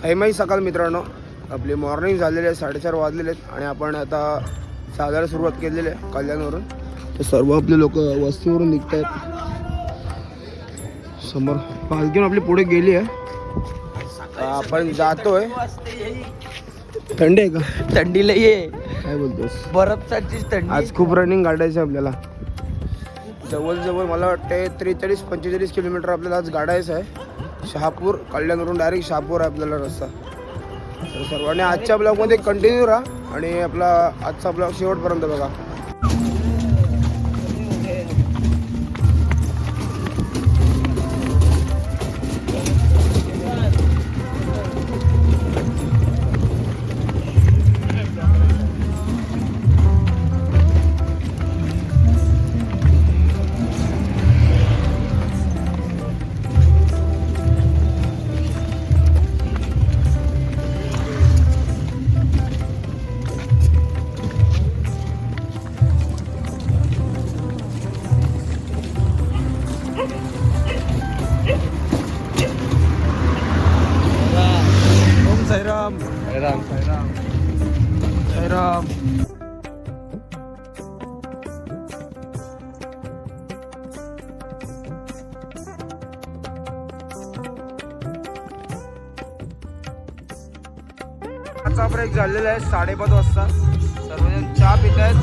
सैमाई सकाळ मित्रांनो, आपली मॉर्निंग झालेली आहे, 4:30 वाजलेले आहेत आणि आपण आता चालायला सुरुवात केलेली आहे कल्याणवरून. तर सर्व आपले लोक वस्तीवरून निघत आहेत. समोर पालखी आपली पुढे गेली आहे. आपण जातोय. थंडी आहे का? थंडीला ये काय बोलतोस? बर्फाची थंडी. आज खूप रनिंग काढायचं आहे आपल्याला. जवळजवळ मला वाटते 43-45 किलोमीटर आपल्याला आज गाडायचं आहे. शहापूर कल्याणवरून डायरेक्ट शहापूर आहे आपल्याला रस्ता. तर सर्वांनी आजच्या ब्लॉगमध्ये कंटिन्यू राहा आणि आपला आजचा ब्लॉग शेवटपर्यंत बघा. साईराम साईराम साईराम साईराम. आजचा ब्रेक झालेला आहे 5:30 वाजता. सर्वजण चहा पित आहेत.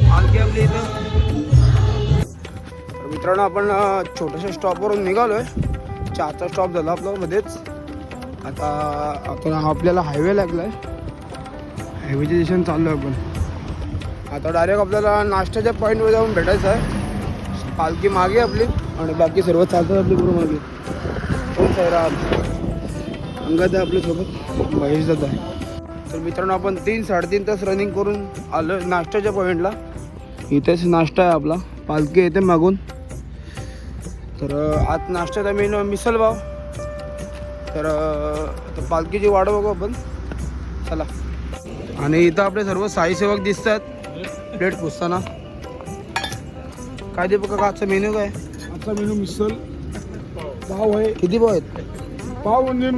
पालखी आपली इथं. तर मित्रांनो, आपण छोट्याशा स्टॉपवरून निघालोय. चहाचा स्टॉप झाला आपला मध्येच. आता आपल्याला हायवे लागलाय. हायवेच्या दिशेने चाललो आहे आपण. आता डायरेक्ट आपल्याला नाश्त्याच्या पॉईंटवर जाऊन भेटायचं आहे. पालखी मागे आपली आणि बाकी सर्व चालतात आपली बरोबर मागे. कोण साईराम अंगात आहे आपल्यासोबत, महेश दादा आहे. तर मित्रांनो, आपण 3-3.5 तास रनिंग करून आलो नाश्त्याच्या पॉईंटला. इथेच नाश्ता आहे आपला. पालखी येते मागून. तर आज नाश्त्याचा मेनू मिसल पाव. तर पालखीची वाट बघू आपण. चला. आणि इथं आपले सर्व साई सेवक दिसतात प्लेट पुसताना. काय दीपक काका, आजचा मेन्यू काय? आजचा मेनू मिसल पाव आहे. किती पाव आहेत? पाव म्हणजे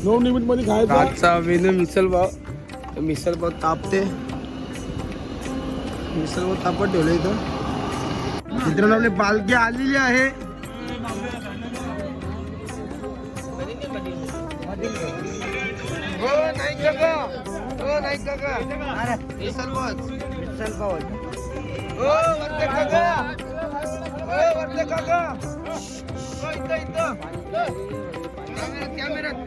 नवनिमित मध्ये खायचा. आजचा मेन्यू मिसल पाव. मिसल पाव तापते. मिसल पाव तापत ठेवलं इथं. मित्रांनो, आपली पालखी आलेली आहे. नाही काका, नाही काका. मिसल पाव, मिसल पाव. वरते काका, वरते काका. इथं इथं कॅमेऱ्यात.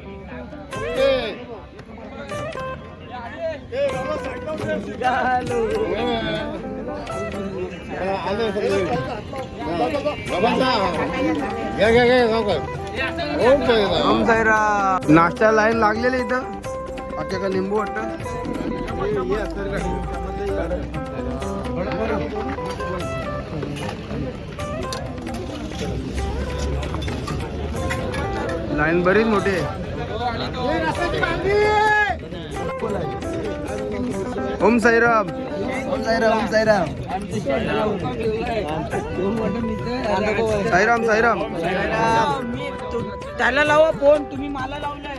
नाश्ता लाईन लागलेली इथं. बाकी का लिंबू वाटतं. लाईन बरीच मोठी आहे. ओम साईराम. ओम साईराम. ओम साईराम. साईराम साईराम. त्याला लावा फोन, तुम्ही मला लावलाय.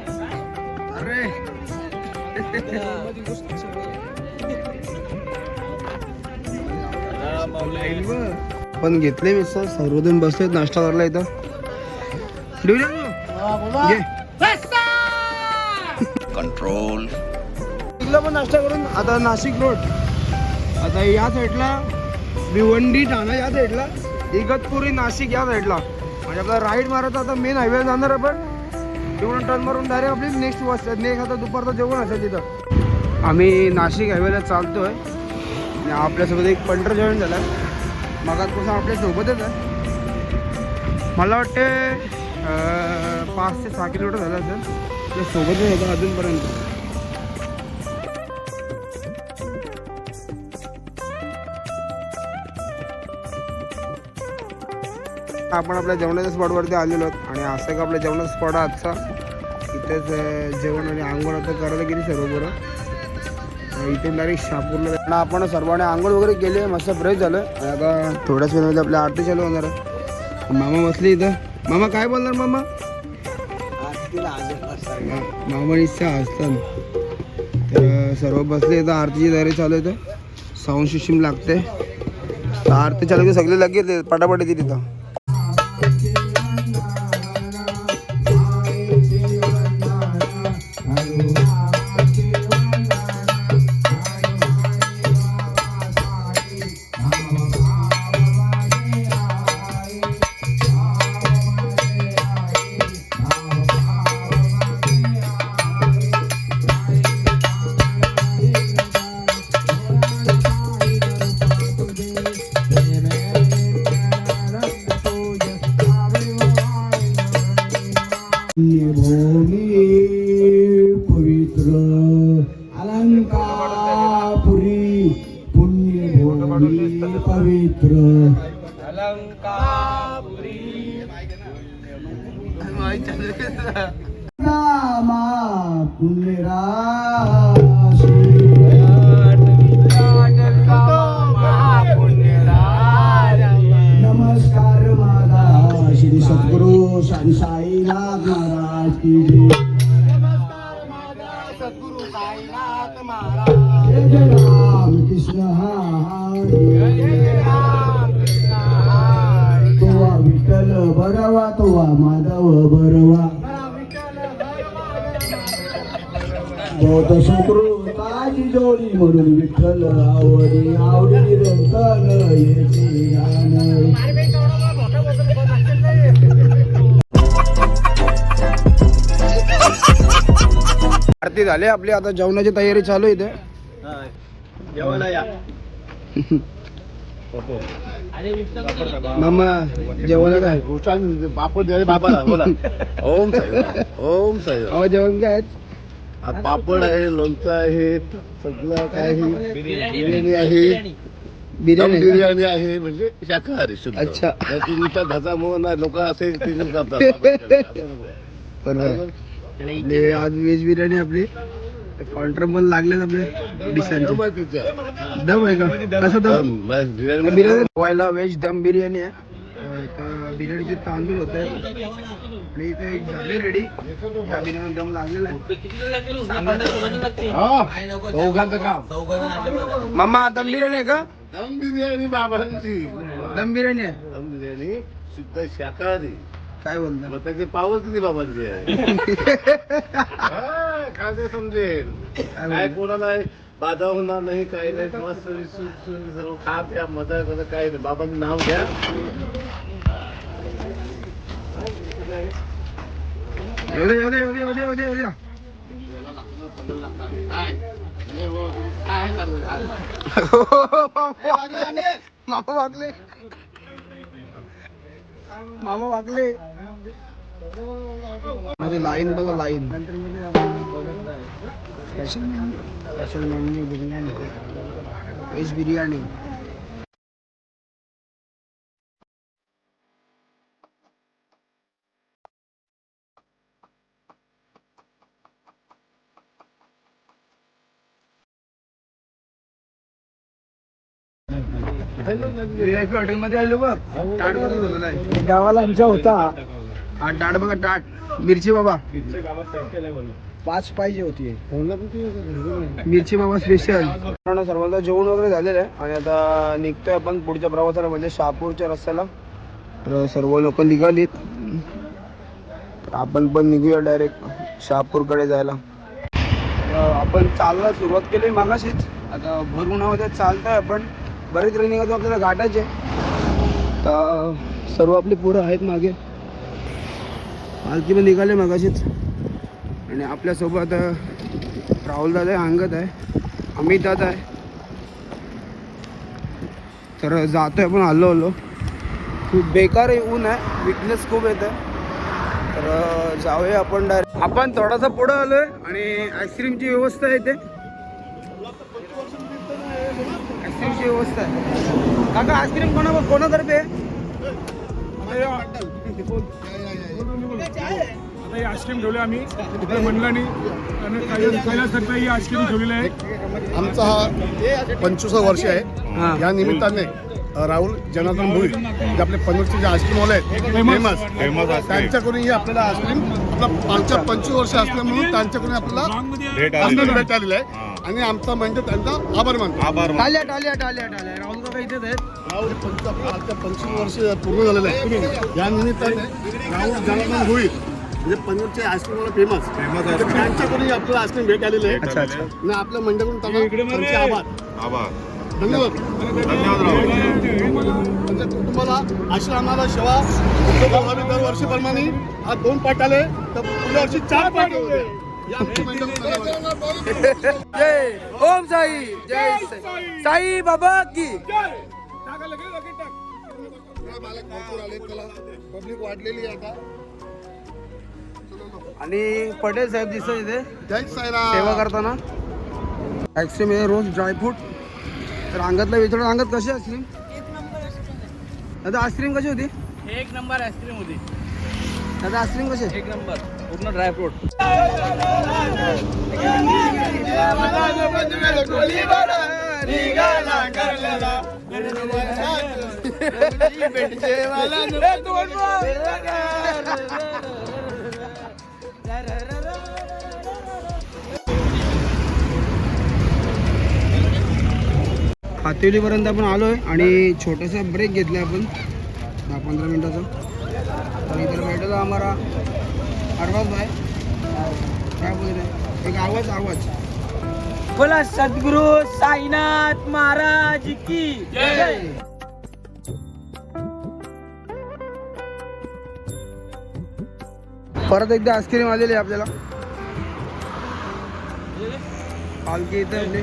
अरे पण घेतले मी सर. सर्वजण बसलेत नाश्ता करायला इथं. कंट्रोल पण नाश्ता करून आता नाशिक रोड. आता या साईडला भिवंडी ठाणा, या साईडला इगतपुरी नाशिक या साईडला. म्हणजे आपला राईड मारायचा. आता मेन हायवे जाणार आपण. तिकडून टर्न मारून डायरेक्ट आपली नेक्स्ट आता दुपारचं जेवण असेल तिथं. आम्ही नाशिक हायवेला चालतोय. आणि आपल्यासोबत एक पंटर जॉईन झाला. मगाचपासून आपल्यासोबतच आहे. मला वाटते 5 ते 6 किलोमीटर झालं असेल. ते सोबतच होतं अजूनपर्यंत. आपण आपल्या जेवणाच्या स्पॉटवरती आलेलो आहोत. आणि असं का आपल्या जेवणाचा स्पॉट आहे आजचा. इथेच जेवण आणि आंघोळ आता करायला गेली सर्व बरं. इथून डायरेक्ट शहापूरला. आपण सर्वांनी आंघोळ वगैरे केली आहे. मस्त फ्रेश झालं. आणि आता थोड्याच वेळामध्ये आपल्या आरती चालू होणार आहे. मामा बसले इथं. मामा काय बोलणार मामा? मामानीचा असतं. तर सर्व बसले तर आरतीची तयारी चालू आहे. तर साऊंड सिस्टीम लागते. तर आरती चालू की सगळे लगेच पटापट येते तिथं. पवित्र अलंकापुरी पुण्यभूमी पवित्र अलंकापुरी नामा पुण्यराशी नमस्कार माझा श्री सद्गुरु श्री साईनाथ महाराज की जय. नमस्कार माझा सद्गुरु साईनाथ महाराज. जय जय राम कृष्ण हरी. जय राम कृष्ण हरी. तोवा विठ्ठल बरवा तोवा माधव बरवा. बहुत सुकृताची जोडी म्हणून विठ्ठल आवडी आवडी निरंतर येते ज्ञान. आरती झाली आपली. आता जेवणाची तयारी चालू आहे इथे. मामा जेवण काय पापड द्या बाबाला बोला. ओम साईराम. ओम साईराम. जेवण काय आहे? पापड आहे, लोणचं आहे, सगळं काय आहे, बिर्याणी आहे, बिर्याणी आहे, म्हणजे शाकाहारी शुद्ध. अच्छा. तुमच्या घासामुळे लोक असे करतात. बरोबर. आज व्हेज बिर्याणी आपली काउंटर पण लागले आपले डिशांचे. दम आहे का? कसं दम? बिर्याणी व्हायला व्हेज दम बिर्याणी आहे. बिर्याणीचे तांदूळ होत आहे आणि इथे एक झाले रेडी. त्या बिर्याणी दम लागलेला आहे. मामा दम बिर्याणी आहे का? दम बिर्याणी बाबांची. दम बिर्याणी आहे. दम बिर्याणी शुद्ध शाकाहारी. काय बोलता? मग त्याचे पावच किती बाबांची आहे. काय ते समजेल. काय कोणाला बाधा होणार नाही, काही नाही. मस्त सर्व खा प्या मजा करा, काही नाही. बाबांचं नाव घ्या. मामा वागले. माझी लाईन बघा line. Special menu biryani veg biryani. हॉटेलमध्ये आलो बघ. टाट कसं झालेला आहे गावाला आमच्या होता. हा टाट बघा टाट. मिरची बाबा 5 पाहिजे होती. मिरची बाबा स्पेशल. सर्वांचं जेवण वगैरे झालेलं आहे आणि आता निघतोय आपण पुढच्या प्रवासाला म्हणजे शहापूरच्या रस्त्याला. तर सर्व लोक निघालीत. आपण पण निघूया डायरेक्ट शहापूरकडे जायला. आपण चालला सुरुवात केली मागाशीच. आता भर उन्हामध्ये चालतोय आपण. बरेच रनिंग होतो आपल्याला घाटाचे. तर सर्व आपली पोरं आहेत मागे. पालखी पण निघाले मागाशीच. आणि आपल्यासोबत राहुल दादा आहे, अंगद आहे, अमित दादा आहे. तर जातोय आपण हल्लो हल्लो. खूप बेकार आहे, ऊन आहे, विकनेस खूप येत आहे. तर जाऊया आपण डायरेक्ट. आपण थोडासा पुढं आलोय आणि आईस्क्रीमची व्यवस्था आहे इथे. आईस्क्रीमची व्यवस्था आहे. काका आईस्क्रीम कोणातर्फे आहे? आता ही आईस्क्रीम ठेवली आम्ही इथे मंडळाने आणि कैलासतर्फे ही आईस्क्रीम ठेवलेली आहे. आमचा हा 25 वर्ष आहे. या निमित्ताने राहुल जनार्दन भोई जे आपले पनवेलचे जे आईस्क्रीम वाले आहेत फेमस त्यांच्याकडून ही आपल्याला आईस्क्रीम आपला पालच्या 25 वर्ष असल्या म्हणून त्यांच्याकडून आपल्याला भेट आलेली आहे आणि आमचा म्हणजे त्यांचा आभार मानतो. टाल्या टाल्या टाल्या टाल्या राहुल काका इथेच आहेत. राहुल पालच्या 25 वर्ष पूर्ण झालेलं आहे. या निमित्ताने राहुल जनार्दन होईल म्हणजे पनीरचे आईस्क्रीम फेमस त्यांच्याकडून आपल्याला आईस्क्रीम भेट आलेली आहे. आणि आपल्या मंडळाकडून त्यांचे आभार. धन्यवाद. म्हणजे तुम्हाला अशी आम्हाला सेवा दरवर्षीप्रमाणे आज 2 पाठ आले तर पुढल्या वर्षी 4 पाठ होऊ दे. या आमच्या मंडळाकडून जय ओम साई, जय साई बाबा की. पब्लिक वाढलेली आहे आता. आणि पटेल साहेब दिसत इथे जय साईराम. सेवा करताना. आईस्क्रीम आहे रोज ड्रायफ्रूट. तर अंगातला विचारून अंगात कशी आईस्क्रीम आता आईस्क्रीम कशी होती? 1 नंबर आईस्क्रीम होती. आता आईस्क्रीम कशी? 1 नंबर पूर्ण ड्रायफ्रूट. हातेवलीपर्यंत आपण आलोय आणि छोटासा ब्रेक घेतला आपण 10-15 मिनिटाचा. तर इधर बैठा हमारा अरबाज भाई. काय बोल रहे? एक आवाज बोला सद्गुरु साईनाथ महाराज की जय. परत एकदा आईस्क्रीम आलेली आहे आपल्याला. पालखी इथं आपली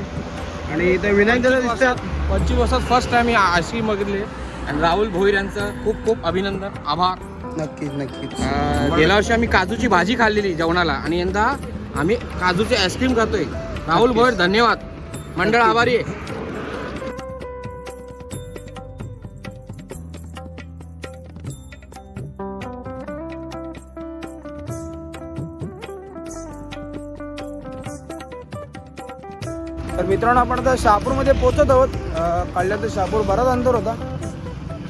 आणि इथं विनायक दादा दिसतात. 25 वर्षात फर्स्ट टाइम ही आईस्क्रीम बघितली आणि राहुल भोईर यांचं खूप खूप अभिनंदन, आभार. नक्कीच. गेल्या वर्षी आम्ही काजूची भाजी खाल्लेली जेवणाला आणि यंदा आम्ही काजूची आईस्क्रीम खातोय. राहुल भोईर धन्यवाद, मंडळ आभारी आहे. तर मित्रांनो आपण आता शहापूरमध्ये पोहोचत आहोत. कळलं तर शहापूर बराच अंतर होता.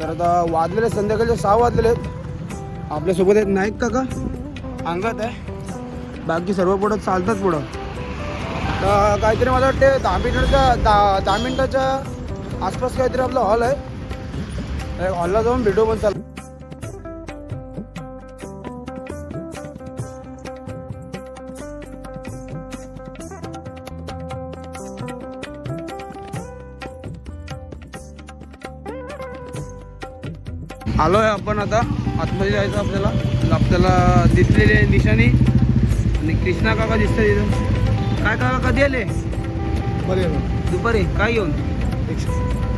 तर आता वाजलेले संध्याकाळचे 6 वाजलेले आहेत. आपल्यासोबत आहेत नाईक काका अंगात आहे. बाकी सर्व पुढं चालतात पुढं. तर काहीतरी मला वाटते 10 मिनिटाच्या आसपास काहीतरी आपला हॉल आहे. हॉलला जाऊन व्हिडिओ पण चालू. आलो आहे आपण आता आतमध्ये जायचं आपल्याला दिसलेली निशाणी आणि कृष्णा काका दिसतात इथं. काय काका कधी आले? बरं. दुपारी काय घेऊन?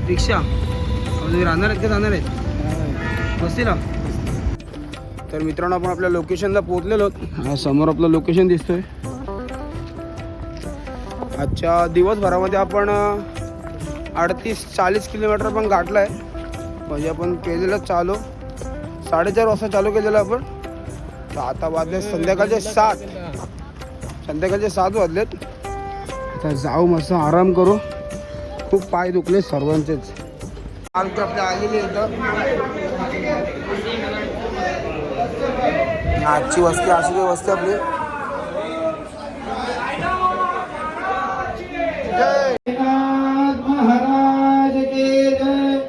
रिक्षा. तुम्ही राहणार आहेत का जाणार आहेत? बसतील. तर मित्रांनो आपण आपल्या लोकेशनला पोहोचलेलो आहोत. समोर आपलं लोकेशन दिसतोय. आजच्या दिवसभरामध्ये आपण 38-40 किलोमीटर पण गाठलं आहे. म्हणजे आपण केलेलं चालू 4:30 वाजता चालू केलेलं आपण. तर आता वाजले संध्याकाळचे 7 वाजलेत. आता जाऊ मस्त आराम करू. खूप पाय दुखले सर्वांचेच. पालखी आपल्या आलेली इथं. आजची वस्ती अशी काही वस्ती आपली. जय महाराज की जय.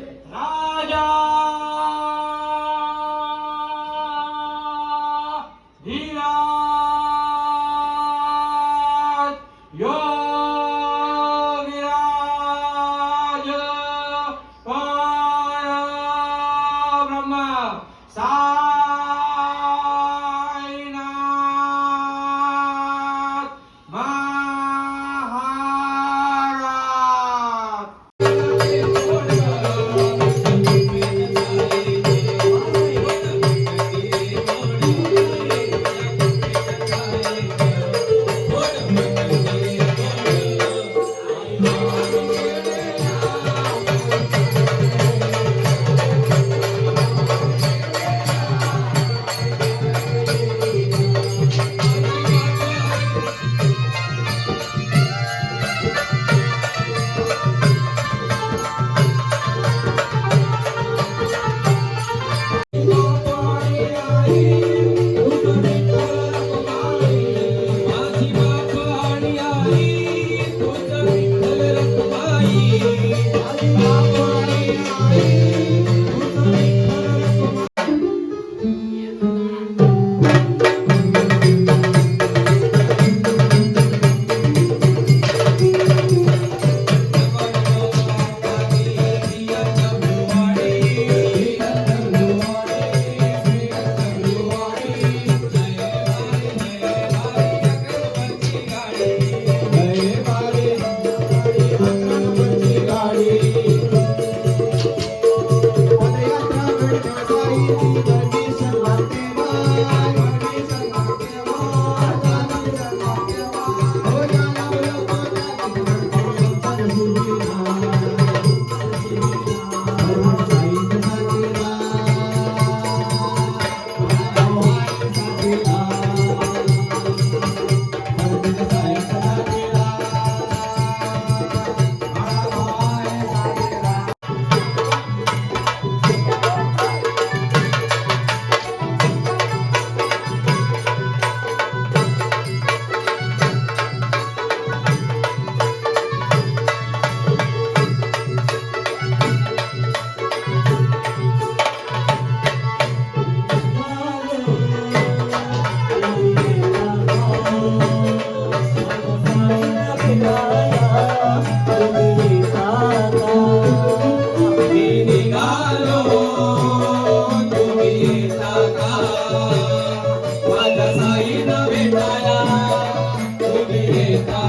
माझ्या साईना भेटाया तुम्ही येता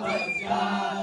बच्चा